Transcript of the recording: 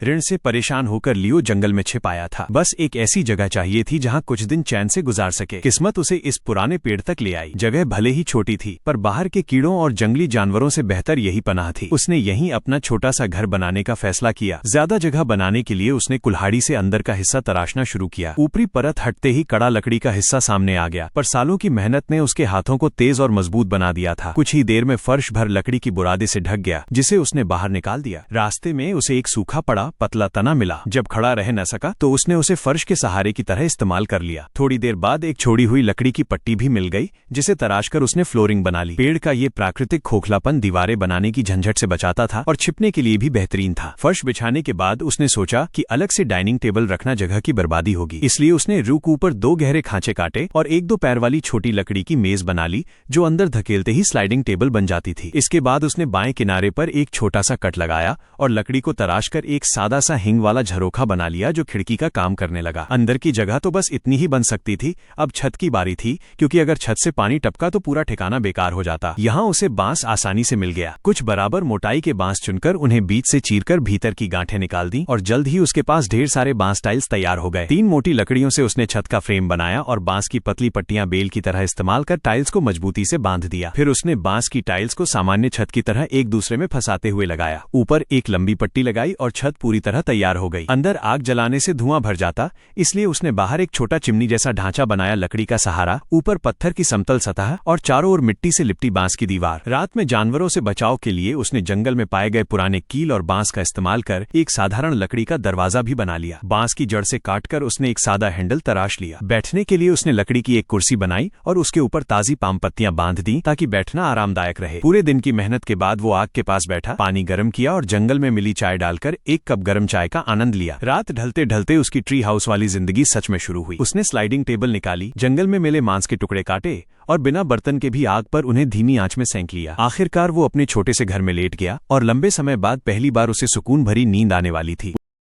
ऋण से परेशान होकर लियो जंगल में छिप आया था। बस एक ऐसी जगह चाहिए थी जहाँ कुछ दिन चैन से गुजार सके। किस्मत उसे इस पुराने पेड़ तक ले आई। जगह भले ही छोटी थी, पर बाहर के कीड़ों और जंगली जानवरों से बेहतर यही पनाह थी। उसने यहीं अपना छोटा सा घर बनाने का फैसला किया। ज्यादा जगह बनाने के लिए उसने कुल्हाड़ी से अंदर का हिस्सा तराशना शुरू किया। ऊपरी परत हटते ही कड़ा लकड़ी का हिस्सा सामने आ गया, पर सालों की मेहनत ने उसके हाथों को तेज और मजबूत बना दिया था। कुछ ही देर में फर्श भर लकड़ी की बुरादे से ढक गया, जिसे उसने बाहर निकाल दिया। रास्ते में उसे एक सूखा पड़ा पतला तना मिला। जब खड़ा रह न सका तो उसने उसे फर्श के सहारे की तरह इस्तेमाल कर लिया। थोड़ी देर बाद एक छोड़ी हुई लकड़ी की पट्टी भी मिल गई, जिसे तराशकर उसने फ्लोरिंग बना ली। पेड़ का ये प्राकृतिक खोखलापन दीवारें बनाने की झंझट से बचाता था और छिपने के लिए भी बेहतरीन था। फर्श बिछाने के बाद उसने सोचा कि अलग से डाइनिंग टेबल रखना जगह की बर्बादी होगी, इसलिए उसने रूख ऊपर 2 गहरे खांचे काटे और 1-2 पैर वाली छोटी लकड़ी की मेज बना ली, जो अंदर धकेलते ही स्लाइडिंग टेबल बन जाती थी। इसके बाद उसने बाएं किनारे पर एक छोटा सा कट लगाया और लकड़ी को तराशकर एक सादा सा हिंग वाला झरोखा बना लिया, जो खिड़की का काम करने लगा। अंदर की जगह तो बस इतनी ही बन सकती थी। अब छत की बारी थी, क्योंकि अगर छत से पानी टपका तो पूरा ठिकाना बेकार हो जाता। यहाँ उसे बांस आसानी से मिल गया। कुछ बराबर मोटाई के बांस चुनकर उन्हें बीच से चीरकर भीतर की गांठें निकाल दी और जल्द ही उसके पास ढेर सारे बांस टाइल्स तैयार हो गए। 3 मोटी लकड़ियों से उसने छत का फ्रेम बनाया और बांस की पतली पट्टियां बेल की तरह इस्तेमाल कर टाइल्स को मजबूती से बांध दिया। फिर उसने बांस की टाइल्स को सामान्य छत की तरह एक दूसरे में फंसाते हुए लगाया। ऊपर एक लंबी पट्टी लगाई और छत पूरी तरह तैयार हो गई। अंदर आग जलाने से धुआं भर जाता, इसलिए उसने बाहर एक छोटा चिमनी जैसा ढांचा बनाया। लकड़ी का सहारा, ऊपर पत्थर की समतल सतह और चारों ओर मिट्टी से लिपटी बांस की दीवार। रात में जानवरों से बचाव के लिए उसने जंगल में पाए गए पुराने कील और बांस का इस्तेमाल कर एक साधारण लकड़ी का दरवाजा भी बना लिया। बांस की जड़ से काटकर उसने एक सादा हैंडल तराश लिया। बैठने के लिए उसने लकड़ी की एक कुर्सी बनाई और उसके ऊपर ताजी पाम पत्तियां बांध दी, ताकि बैठना आरामदायक रहे। पूरे दिन की मेहनत के बाद वो आग के पास बैठा, पानी गर्म किया और जंगल में मिली चाय डालकर 1 कप गर्म चाय का आनंद लिया। रात ढलते ढलते उसकी ट्री हाउस वाली जिंदगी सच में शुरू हुई। उसने स्लाइडिंग टेबल निकाली, जंगल में मिले मांस के टुकड़े काटे और बिना बर्तन के भी आग पर उन्हें धीमी आंच में सेंक लिया। आखिरकार वो अपने छोटे से घर में लेट गया और लंबे समय बाद पहली बार उसे सुकून भरी नींद आने वाली थी।